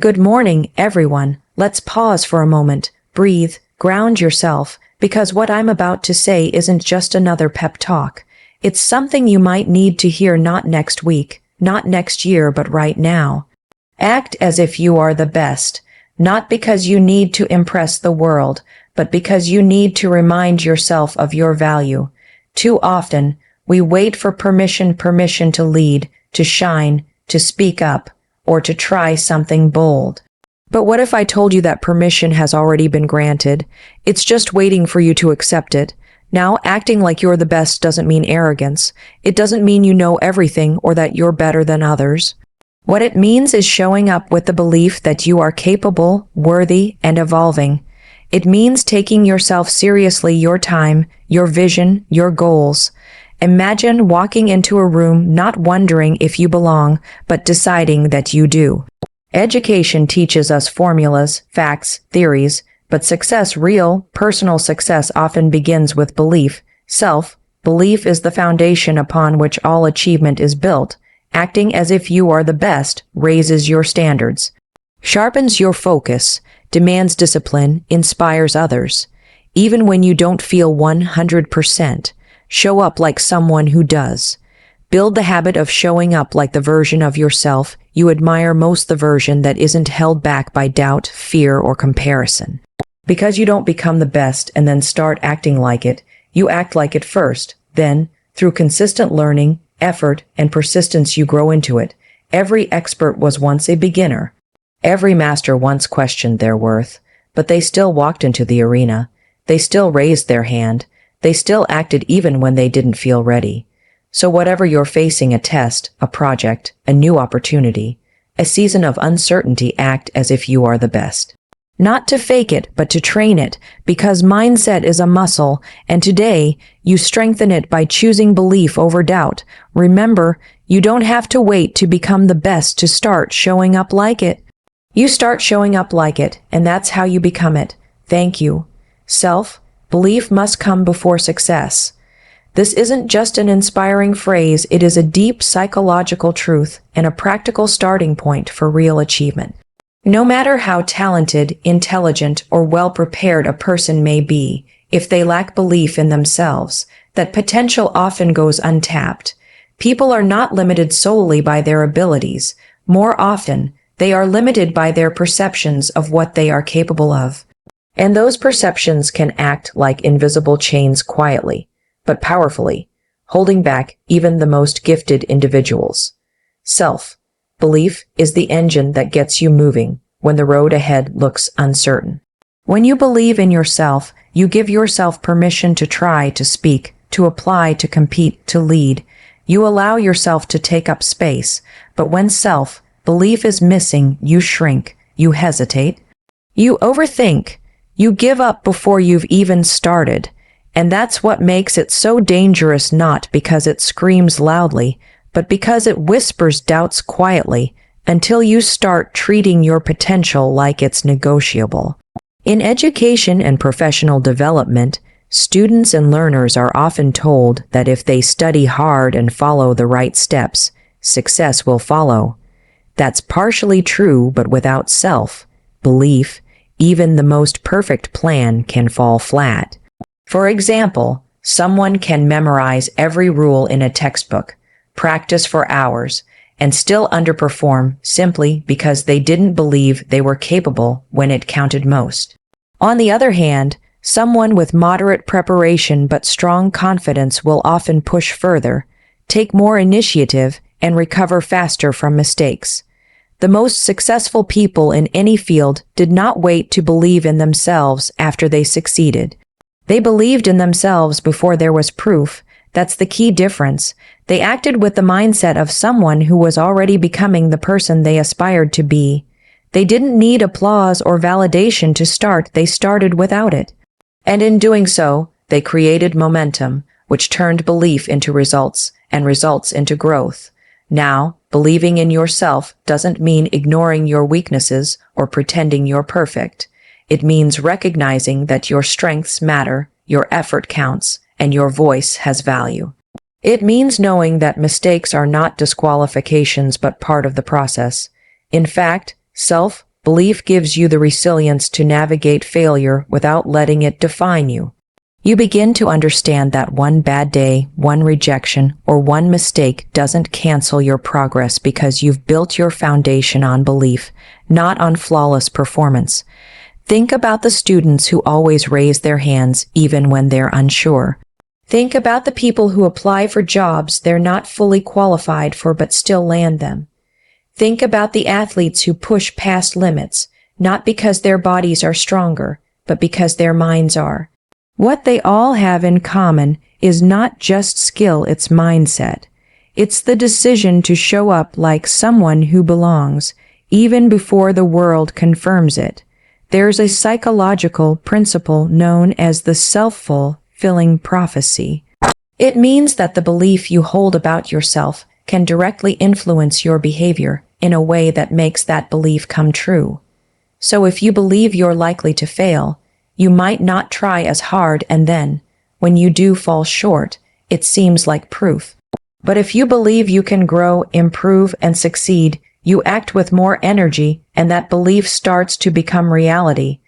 Good morning, everyone. Let's pause for a moment, breathe, ground yourself, because what I'm about to say isn't just another pep talk. It's something you might need to hear not next week, not next year, but right now. Act as if you are the best, not because you need to impress the world, but because you need to remind yourself of your value. Too often, we wait for permission to lead, to shine, to speak up, or to try something bold. But what if I told you that permission has already been granted? It's just waiting for you to accept it. Now, acting like you're the best doesn't mean arrogance. It doesn't mean you know everything or that you're better than others. What it means is showing up with the belief that you are capable, worthy, and evolving. It means taking yourself seriously, your time, your vision, your goals. Imagine walking into a room not wondering if you belong, but deciding that you do. Education teaches us formulas, facts, theories, but success, real, personal success, often begins with belief. Self-belief is the foundation upon which all achievement is built. Acting as if you are the best raises your standards, sharpens your focus, demands discipline, inspires others. Even when you don't feel 100%, show up like someone who does. Build the habit of showing up like the version of yourself you admire most, the version that isn't held back by doubt, fear, or comparison. Because you don't become the best and then start acting like it, you act like it first. Then, through consistent learning, effort, and persistence, you grow into it. Every expert was once a beginner. Every master once questioned their worth, but they still walked into the arena. They still raised their hand. They still acted even when they didn't feel ready. So whatever you're facing, a test, a project, a new opportunity, a season of uncertainty, act as if you are the best. Not to fake it, but to train it, because mindset is a muscle, and today you strengthen it by choosing belief over doubt. Remember, you don't have to wait to become the best to start showing up like it. You start showing up like it, and that's how you become it. Thank you. Self-belief must come before success. This isn't just an inspiring phrase, it is a deep psychological truth and a practical starting point for real achievement. No matter how talented, intelligent, or well-prepared a person may be, if they lack belief in themselves, that potential often goes untapped. People are not limited solely by their abilities. More often, they are limited by their perceptions of what they are capable of. And those perceptions can act like invisible chains, quietly, but powerfully, holding back even the most gifted individuals. Self-belief is the engine that gets you moving when the road ahead looks uncertain. When you believe in yourself, you give yourself permission to try, to speak, to apply, to compete, to lead. You allow yourself to take up space, but when self-belief is missing, you shrink, you hesitate, you overthink, you give up before you've even started. And that's what makes it so dangerous, not because it screams loudly, but because it whispers doubts quietly until you start treating your potential like it's negotiable. In education and professional development, students and learners are often told that if they study hard and follow the right steps, success will follow. That's partially true, but without self-belief, even the most perfect plan can fall flat. For example, someone can memorize every rule in a textbook, practice for hours, and still underperform simply because they didn't believe they were capable when it counted most. On the other hand, someone with moderate preparation but strong confidence will often push further, take more initiative, and recover faster from mistakes. The most successful people in any field did not wait to believe in themselves after they succeeded. They believed in themselves before there was proof. That's the key difference. They acted with the mindset of someone who was already becoming the person they aspired to be. They didn't need applause or validation to start, they started without it. And in doing so, they created momentum, which turned belief into results, and results into growth. Now, believing in yourself doesn't mean ignoring your weaknesses or pretending you're perfect. It means recognizing that your strengths matter, your effort counts, and your voice has value. It means knowing that mistakes are not disqualifications but part of the process. In fact, Belief gives you the resilience to navigate failure without letting it define you. You begin to understand that one bad day, one rejection, or one mistake doesn't cancel your progress because you've built your foundation on belief, not on flawless performance. Think about the students who always raise their hands even when they're unsure. Think about the people who apply for jobs they're not fully qualified for but still land them. Think about the athletes who push past limits, not because their bodies are stronger, but because their minds are. What they all have in common is not just skill, it's mindset. It's the decision to show up like someone who belongs, even before the world confirms it. There's a psychological principle known as the self-fulfilling prophecy. It means that the belief you hold about yourself can directly influence your behavior in a way that makes that belief come true. So if you believe you're likely to fail, you might not try as hard, and then, when you do fall short, it seems like proof. But if you believe you can grow, improve, and succeed, you act with more energy, and that belief starts to become reality.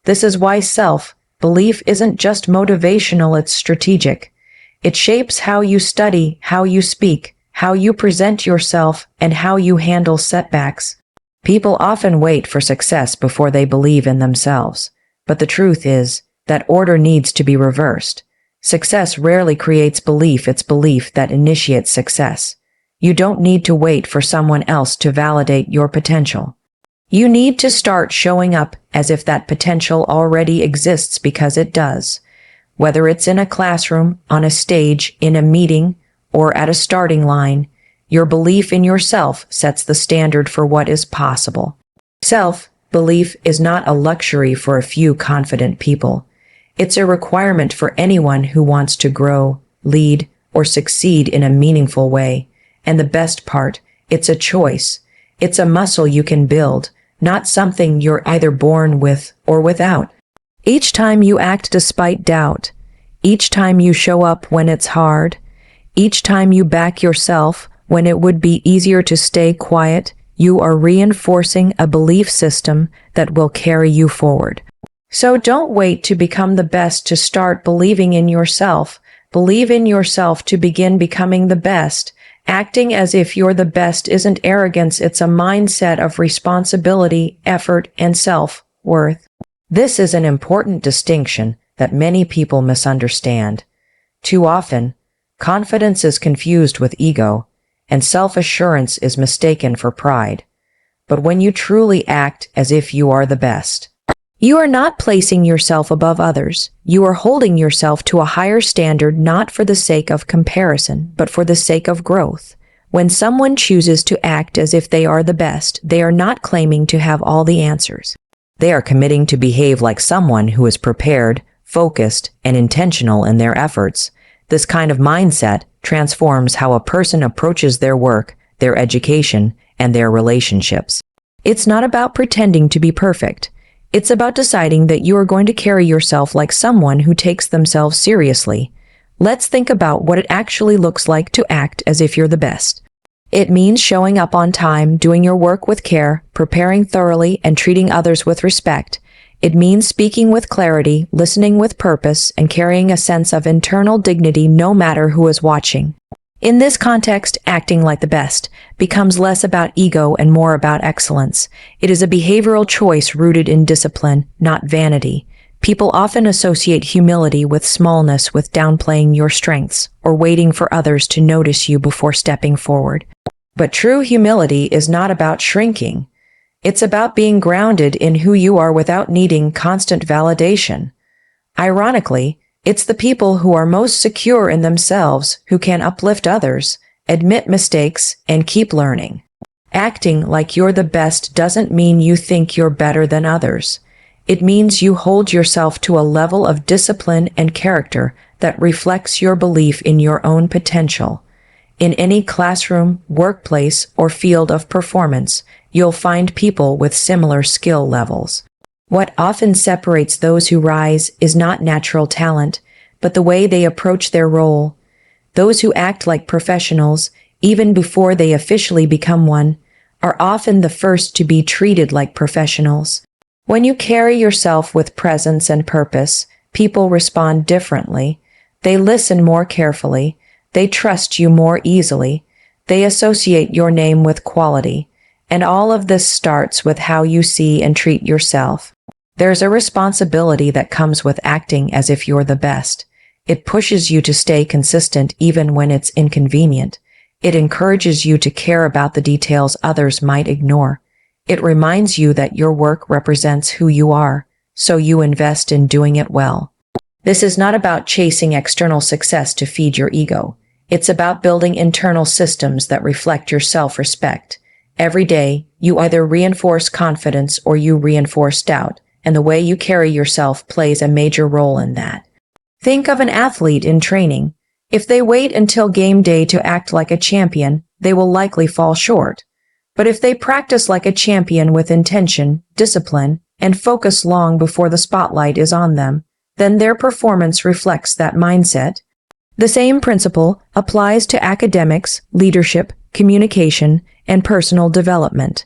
This is why self-belief isn't just motivational, it's strategic. It shapes how you study, how you speak, how you present yourself, and how you handle setbacks. People often wait for success before they believe in themselves. But the truth is that order needs to be reversed. Success rarely creates belief, it's belief that initiates success. You don't need to wait for someone else to validate your potential. You need to start showing up as if that potential already exists, because it does. Whether it's in a classroom, on a stage, in a meeting, or at a starting line, your belief in yourself sets the standard for what is possible. Self-belief is not a luxury for a few confident people. It's a requirement for anyone who wants to grow, lead, or succeed in a meaningful way. And the best part, it's a choice. It's a muscle you can build, not something you're either born with or without. Each time you act despite doubt, each time you show up when it's hard, each time you back yourself when it would be easier to stay quiet, you are reinforcing a belief system that will carry you forward. So don't wait to become the best to start believing in yourself. Believe in yourself to begin becoming the best. Acting as if you're the best isn't arrogance, it's a mindset of responsibility, effort, and self-worth. This is an important distinction that many people misunderstand. Too often, confidence is confused with ego, and self-assurance is mistaken for pride. But when you truly act as if you are the best, you are not placing yourself above others. You are holding yourself to a higher standard, not for the sake of comparison, but for the sake of growth. When someone chooses to act as if they are the best, they are not claiming to have all the answers. They are committing to behave like someone who is prepared, focused, and intentional in their efforts. This kind of mindset transforms how a person approaches their work, their education, and their relationships. It's not about pretending to be perfect. It's about deciding that you are going to carry yourself like someone who takes themselves seriously. Let's think about what it actually looks like to act as if you're the best. It means showing up on time, doing your work with care, preparing thoroughly, and treating others with respect. It means speaking with clarity, listening with purpose, and carrying a sense of internal dignity no matter who is watching. In this context, acting like the best becomes less about ego and more about excellence. It is a behavioral choice rooted in discipline, not vanity. People often associate humility with smallness, with downplaying your strengths, or waiting for others to notice you before stepping forward. But true humility is not about shrinking. It's about being grounded in who you are without needing constant validation. Ironically, it's the people who are most secure in themselves who can uplift others, admit mistakes, and keep learning. Acting like you're the best doesn't mean you think you're better than others. It means you hold yourself to a level of discipline and character that reflects your belief in your own potential. In any classroom, workplace, or field of performance, you'll find people with similar skill levels. What often separates those who rise is not natural talent, but the way they approach their role. Those who act like professionals, even before they officially become one, are often the first to be treated like professionals. When you carry yourself with presence and purpose, people respond differently. They listen more carefully. They trust you more easily. They associate your name with quality. And all of this starts with how you see and treat yourself. There's a responsibility that comes with acting as if you're the best. It pushes you to stay consistent even when it's inconvenient. It encourages you to care about the details others might ignore. It reminds you that your work represents who you are, so you invest in doing it well. This is not about chasing external success to feed your ego. It's about building internal systems that reflect your self-respect. Every day, you either reinforce confidence or you reinforce doubt, and the way you carry yourself plays a major role in that. Think of an athlete in training. If they wait until game day to act like a champion, they will likely fall short. But if they practice like a champion with intention, discipline, and focus long before the spotlight is on them, then their performance reflects that mindset. The same principle applies to academics, leadership, communication, and personal development.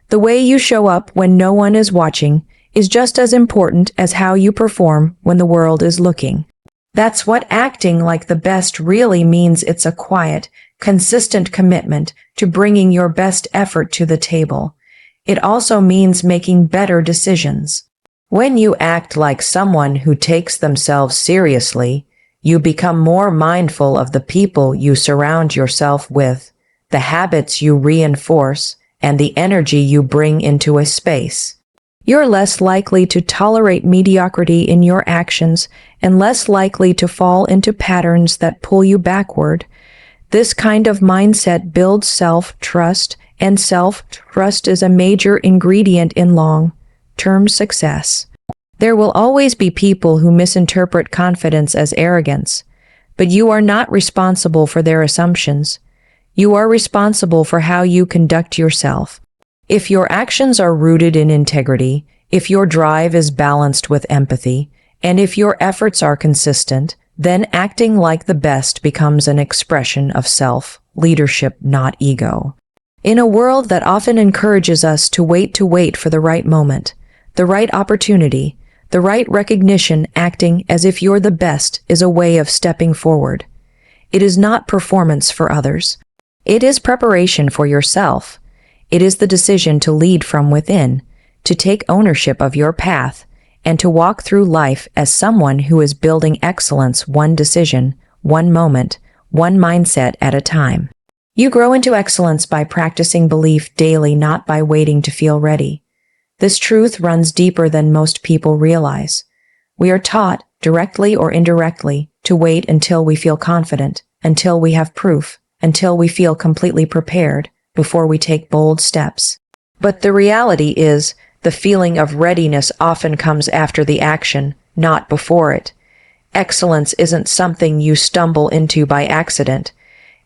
The way you show up when no one is watching is just as important as how you perform when the world is looking. That's what acting like the best really means. It's a quiet, consistent commitment to bringing your best effort to the table. It also means making better decisions. When you act like someone who takes themselves seriously, you become more mindful of the people you surround yourself with, the habits you reinforce, and the energy you bring into a space. You're less likely to tolerate mediocrity in your actions and less likely to fall into patterns that pull you backward. This kind of mindset builds self-trust, and self-trust is a major ingredient in long-term success. There will always be people who misinterpret confidence as arrogance, but you are not responsible for their assumptions. You are responsible for how you conduct yourself. If your actions are rooted in integrity, if your drive is balanced with empathy, and if your efforts are consistent, then acting like the best becomes an expression of self-leadership, not ego. In a world that often encourages us to wait for the right moment, the right opportunity, the right recognition, acting as if you're the best is a way of stepping forward. It is not performance for others. It is preparation for yourself. It is the decision to lead from within, to take ownership of your path, and to walk through life as someone who is building excellence one decision, one moment, one mindset at a time. You grow into excellence by practicing belief daily, not by waiting to feel ready. This truth runs deeper than most people realize. We are taught, directly or indirectly, to wait until we feel confident, until we have proof, until we feel completely prepared, before we take bold steps. But the reality is, the feeling of readiness often comes after the action, not before it. Excellence isn't something you stumble into by accident.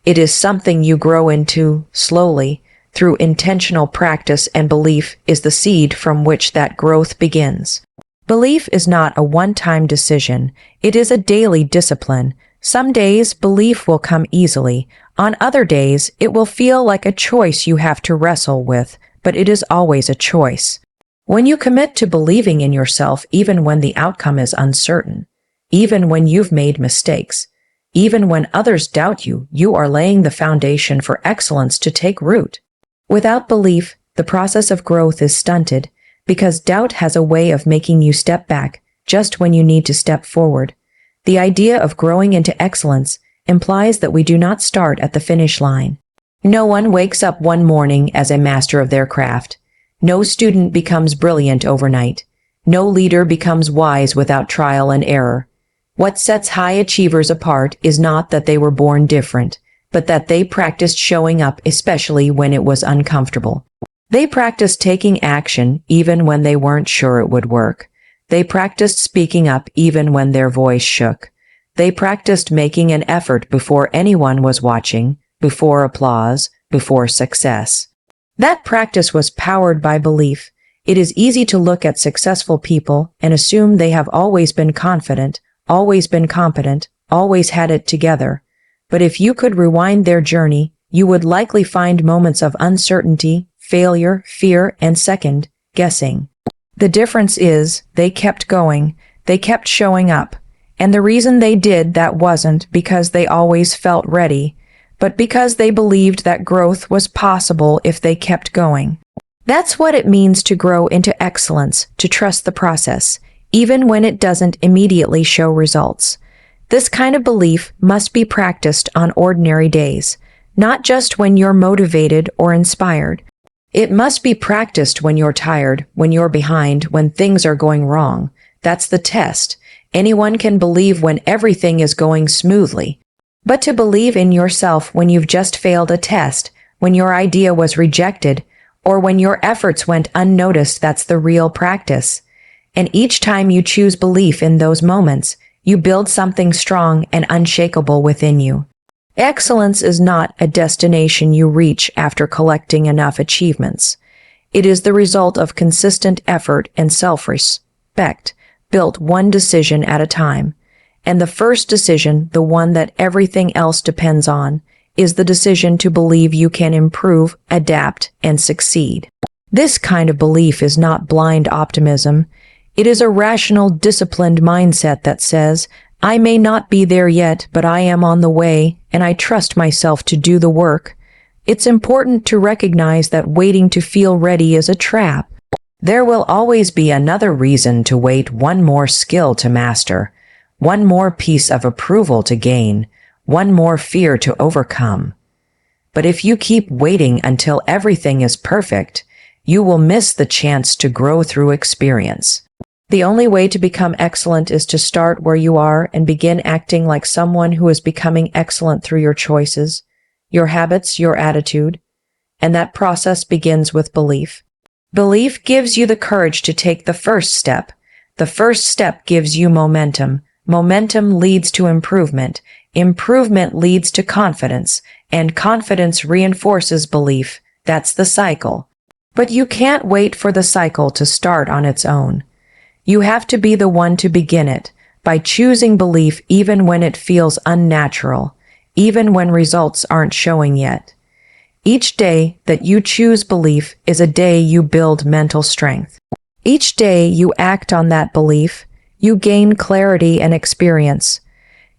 It is something you grow into slowly, through intentional practice, and belief is the seed from which that growth begins. Belief is not a one-time decision. It is a daily discipline. Some days, belief will come easily. On other days, it will feel like a choice you have to wrestle with, but it is always a choice. When you commit to believing in yourself, even when the outcome is uncertain, even when you've made mistakes, even when others doubt you, you are laying the foundation for excellence to take root. Without belief, the process of growth is stunted, because doubt has a way of making you step back just when you need to step forward. The idea of growing into excellence implies that we do not start at the finish line. No one wakes up one morning as a master of their craft. No student becomes brilliant overnight. No leader becomes wise without trial and error. What sets high achievers apart is not that they were born different, but that they practiced showing up, especially when it was uncomfortable. They practiced taking action even when they weren't sure it would work. They practiced speaking up even when their voice shook. They practiced making an effort before anyone was watching, before applause, before success. That practice was powered by belief. It is easy to look at successful people and assume they have always been confident, always been competent, always had it together. But if you could rewind their journey, you would likely find moments of uncertainty, failure, fear, and second guessing. The difference is they kept going, they kept showing up, and the reason they did that wasn't because they always felt ready, but because they believed that growth was possible if they kept going. That's what it means to grow into excellence, to trust the process, even when it doesn't immediately show results. This kind of belief must be practiced on ordinary days, not just when you're motivated or inspired. It must be practiced when you're tired, when you're behind, when things are going wrong. That's the test. Anyone can believe when everything is going smoothly. But to believe in yourself when you've just failed a test, when your idea was rejected, or when your efforts went unnoticed, that's the real practice. And each time you choose belief in those moments, you build something strong and unshakable within you. Excellence is not a destination you reach after collecting enough achievements. It is the result of consistent effort and self-respect, built one decision at a time. And the first decision, the one that everything else depends on, is the decision to believe you can improve, adapt, and succeed. This kind of belief is not blind optimism. It is a rational, disciplined mindset that says, I may not be there yet, but I am on the way, and I trust myself to do the work. It's important to recognize that waiting to feel ready is a trap. There will always be another reason to wait, one more skill to master, one more piece of approval to gain, one more fear to overcome. But if you keep waiting until everything is perfect, you will miss the chance to grow through experience. The only way to become excellent is to start where you are and begin acting like someone who is becoming excellent through your choices, your habits, your attitude. And that process begins with belief. Belief gives you the courage to take the first step. The first step gives you momentum. Momentum leads to improvement. Improvement leads to confidence, and confidence reinforces belief. That's the cycle. But you can't wait for the cycle to start on its own. You have to be the one to begin it, by choosing belief even when it feels unnatural, even when results aren't showing yet. Each day that you choose belief is a day you build mental strength. Each day you act on that belief, you gain clarity and experience.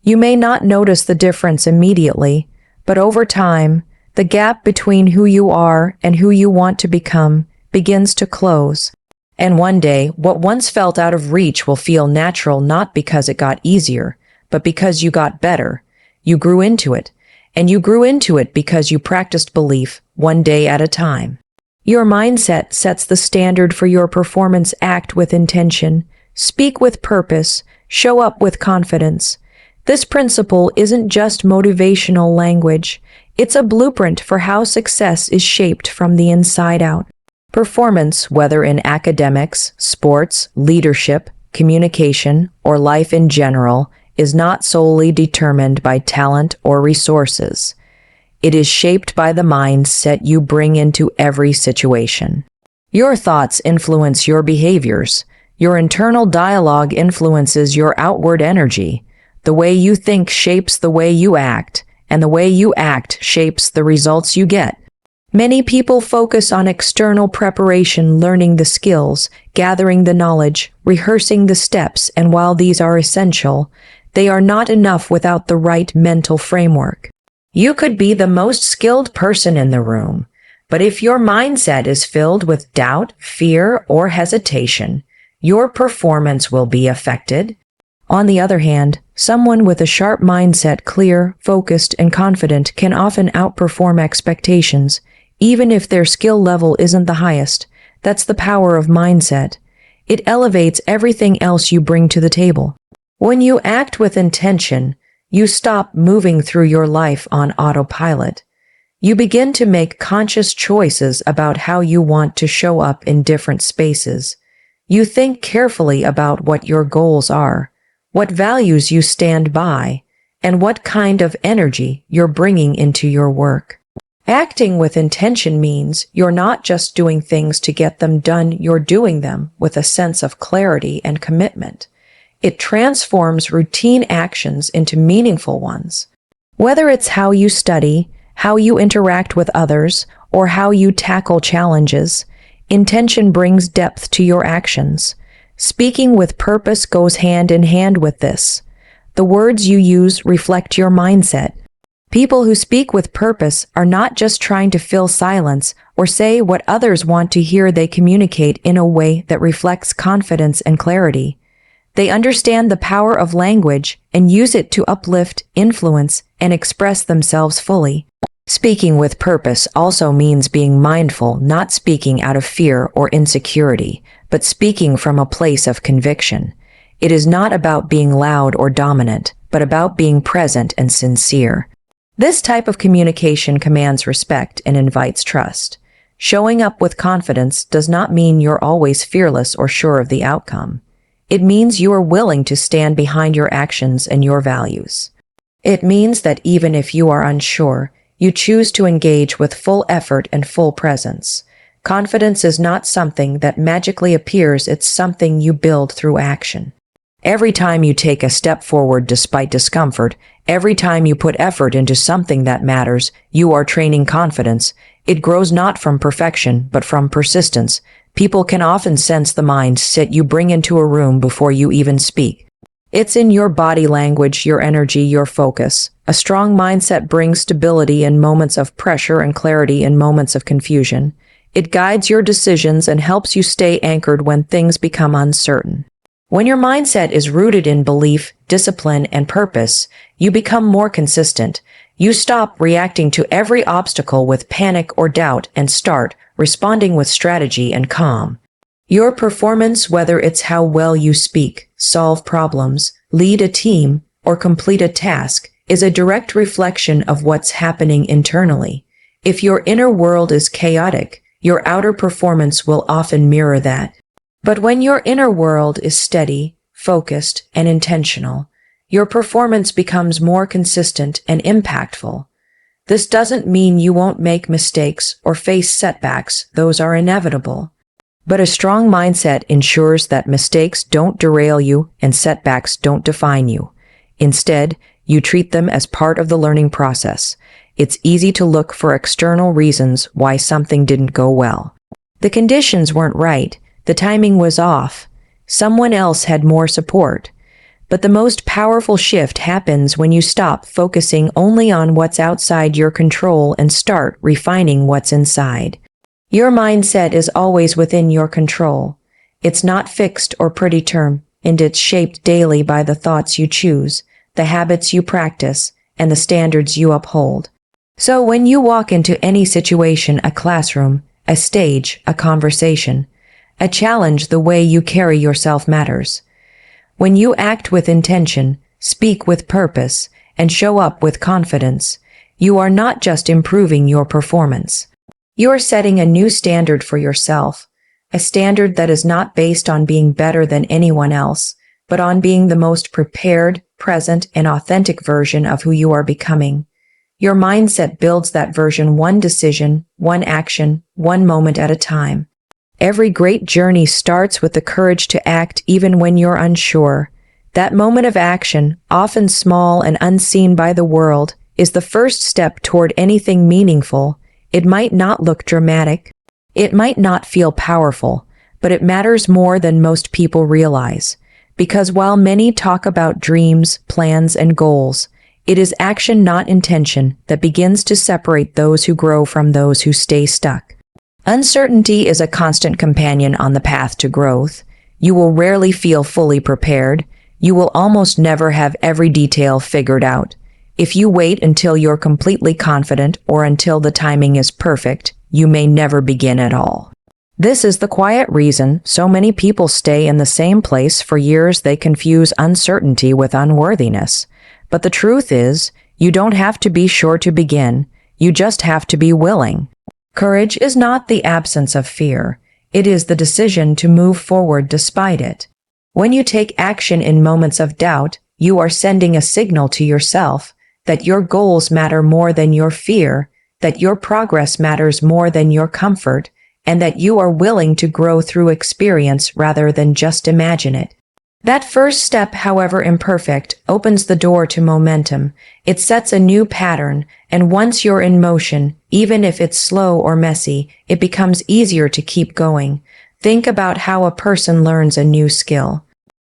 You may not notice the difference immediately, but over time, the gap between who you are and who you want to become begins to close. And one day, what once felt out of reach will feel natural, not because it got easier, but because you got better. You grew into it, and you grew into it because you practiced belief one day at a time. Your mindset sets the standard for your performance. Act with intention, speak with purpose, show up with confidence. This principle isn't just motivational language. It's a blueprint for how success is shaped from the inside out. Performance, whether in academics, sports, leadership, communication, or life in general, is not solely determined by talent or resources. It is shaped by the mindset you bring into every situation. Your thoughts influence your behaviors. Your internal dialogue influences your outward energy. The way you think shapes the way you act, and the way you act shapes the results you get. Many people focus on external preparation, learning the skills, gathering the knowledge, rehearsing the steps, and while these are essential, they are not enough without the right mental framework. You could be the most skilled person in the room, but if your mindset is filled with doubt, fear, or hesitation, your performance will be affected. On the other hand, someone with a sharp mindset, clear, focused, and confident, can often outperform expectations, even if their skill level isn't the highest. That's the power of mindset. It elevates everything else you bring to the table. When you act with intention, you stop moving through your life on autopilot. You begin to make conscious choices about how you want to show up in different spaces. You think carefully about what your goals are, what values you stand by, and what kind of energy you're bringing into your work. Acting with intention means you're not just doing things to get them done, you're doing them with a sense of clarity and commitment. It transforms routine actions into meaningful ones. Whether it's how you study, how you interact with others, or how you tackle challenges. Intention brings depth to your actions. Speaking with purpose goes hand in hand with this. The words you use reflect your mindset. People who speak with purpose are not just trying to fill silence or say what others want to hear. They communicate in a way that reflects confidence and clarity. They understand the power of language and use it to uplift, influence, and express themselves fully. Speaking with purpose also means being mindful, not speaking out of fear or insecurity, but speaking from a place of conviction. It is not about being loud or dominant, but about being present and sincere. This type of communication commands respect and invites trust. Showing up with confidence does not mean you're always fearless or sure of the outcome. It means you are willing to stand behind your actions and your values. It means that even if you are unsure, you choose to engage with full effort and full presence. Confidence is not something that magically appears, it's something you build through action. Every time you take a step forward despite discomfort, every time you put effort into something that matters, you are training confidence. It grows not from perfection, but from persistence. People can often sense the mindset you bring into a room before you even speak. It's in your body language, your energy, your focus. A strong mindset brings stability in moments of pressure and clarity in moments of confusion. It guides your decisions and helps you stay anchored when things become uncertain. When your mindset is rooted in belief, discipline, and purpose, you become more consistent. You stop reacting to every obstacle with panic or doubt and start responding with strategy and calm. Your performance, whether it's how well you speak, solve problems, lead a team, or complete a task, is a direct reflection of what's happening internally. If your inner world is chaotic, your outer performance will often mirror that. But when your inner world is steady, focused, and intentional, your performance becomes more consistent and impactful. This doesn't mean you won't make mistakes or face setbacks, those are inevitable. But a strong mindset ensures that mistakes don't derail you and setbacks don't define you. Instead, you treat them as part of the learning process. It's easy to look for external reasons why something didn't go well. The conditions weren't right. The timing was off. Someone else had more support. But the most powerful shift happens when you stop focusing only on what's outside your control and start refining what's inside. Your mindset is always within your control. It's not fixed or predetermined, and it's shaped daily by the thoughts you choose, the habits you practice, and the standards you uphold. So when you walk into any situation, a classroom, a stage, a conversation, a challenge, the way you carry yourself matters. When you act with intention, speak with purpose, and show up with confidence, you are not just improving your performance. You are setting a new standard for yourself, a standard that is not based on being better than anyone else, but on being the most prepared, present, and authentic version of who you are becoming. Your mindset builds that version one decision, one action, one moment at a time. Every great journey starts with the courage to act even when you're unsure. That moment of action, often small and unseen by the world, is the first step toward anything meaningful. It might not look dramatic. It might not feel powerful, but it matters more than most people realize. Because while many talk about dreams, plans, and goals, it is action, not intention, that begins to separate those who grow from those who stay stuck. Uncertainty is a constant companion on the path to growth. You will rarely feel fully prepared. You will almost never have every detail figured out. If you wait until you're completely confident or until the timing is perfect, you may never begin at all. This is the quiet reason so many people stay in the same place for years. They confuse uncertainty with unworthiness. But the truth is, you don't have to be sure to begin. You just have to be willing. Courage is not the absence of fear. It is the decision to move forward despite it. When you take action in moments of doubt, you are sending a signal to yourself that your goals matter more than your fear, that your progress matters more than your comfort, and that you are willing to grow through experience rather than just imagine it. That first step, however imperfect, opens the door to momentum. It sets a new pattern, and once you're in motion, even if it's slow or messy, it becomes easier to keep going. Think about how a person learns a new skill.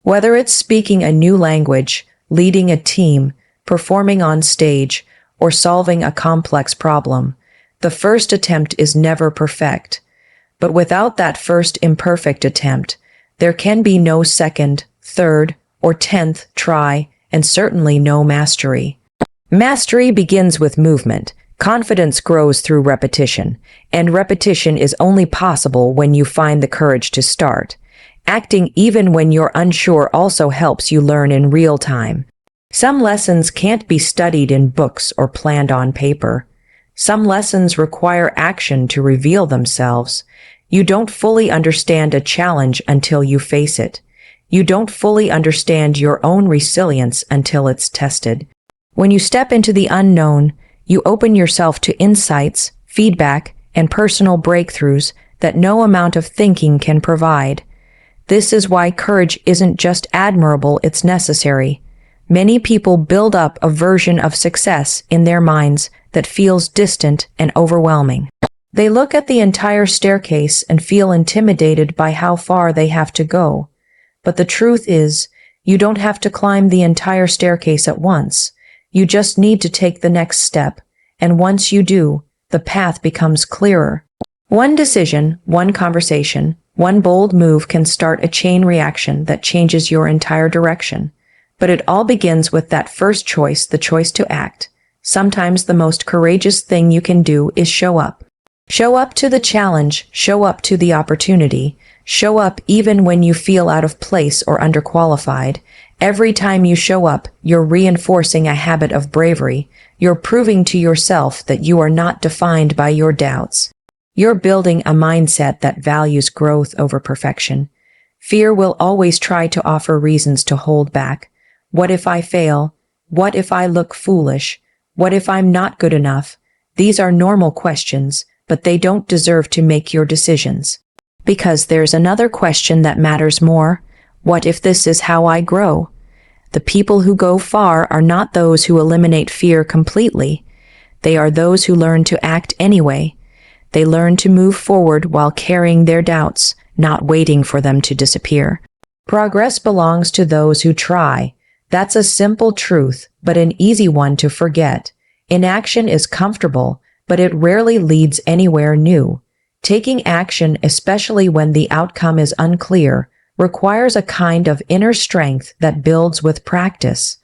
Whether it's speaking a new language, leading a team, performing on stage, or solving a complex problem, the first attempt is never perfect. But without that first imperfect attempt, there can be no second, third, or 10th try, and certainly no mastery. Mastery begins with movement. Confidence grows through repetition, and repetition is only possible when you find the courage to start. Acting even when you're unsure also helps you learn in real time. Some lessons can't be studied in books or planned on paper. Some lessons require action to reveal themselves. You don't fully understand a challenge until you face it. You don't fully understand your own resilience until it's tested. When you step into the unknown, you open yourself to insights, feedback, and personal breakthroughs that no amount of thinking can provide. This is why courage isn't just admirable, it's necessary. Many people build up a version of success in their minds that feels distant and overwhelming. They look at the entire staircase and feel intimidated by how far they have to go. But the truth is, you don't have to climb the entire staircase at once. You just need to take the next step, and once you do, the path becomes clearer. One decision, one conversation, one bold move can start a chain reaction that changes your entire direction. But it all begins with that first choice, the choice to act. Sometimes the most courageous thing you can do is show up. Show up to the challenge, show up to the opportunity, show up even when you feel out of place or underqualified. Every time you show up, you're reinforcing a habit of bravery. You're proving to yourself that you are not defined by your doubts. You're building a mindset that values growth over perfection. Fear will always try to offer reasons to hold back. What if I fail? What if I look foolish? What if I'm not good enough? These are normal questions, but they don't deserve to make your decisions. Because there's another question that matters more. What if this is how I grow? The people who go far are not those who eliminate fear completely. They are those who learn to act anyway. They learn to move forward while carrying their doubts, not waiting for them to disappear. Progress belongs to those who try. That's a simple truth, but an easy one to forget. Inaction is comfortable, but it rarely leads anywhere new. Taking action, especially when the outcome is unclear, requires a kind of inner strength that builds with practice.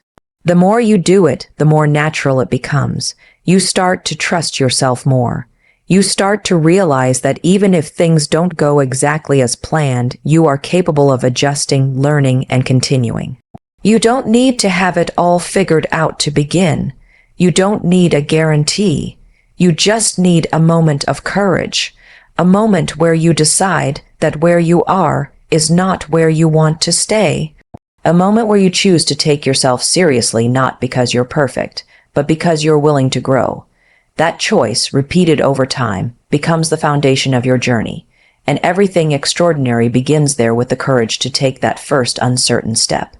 The more you do it, the more natural it becomes. You start to trust yourself more. You start to realize that even if things don't go exactly as planned, you are capable of adjusting, learning, and continuing. You don't need to have it all figured out to begin. You don't need a guarantee. You just need a moment of courage, a moment where you decide that where you are is not where you want to stay. A moment where you choose to take yourself seriously, not because you're perfect, but because you're willing to grow. That choice, repeated over time, becomes the foundation of your journey, and everything extraordinary begins there with the courage to take that first uncertain step.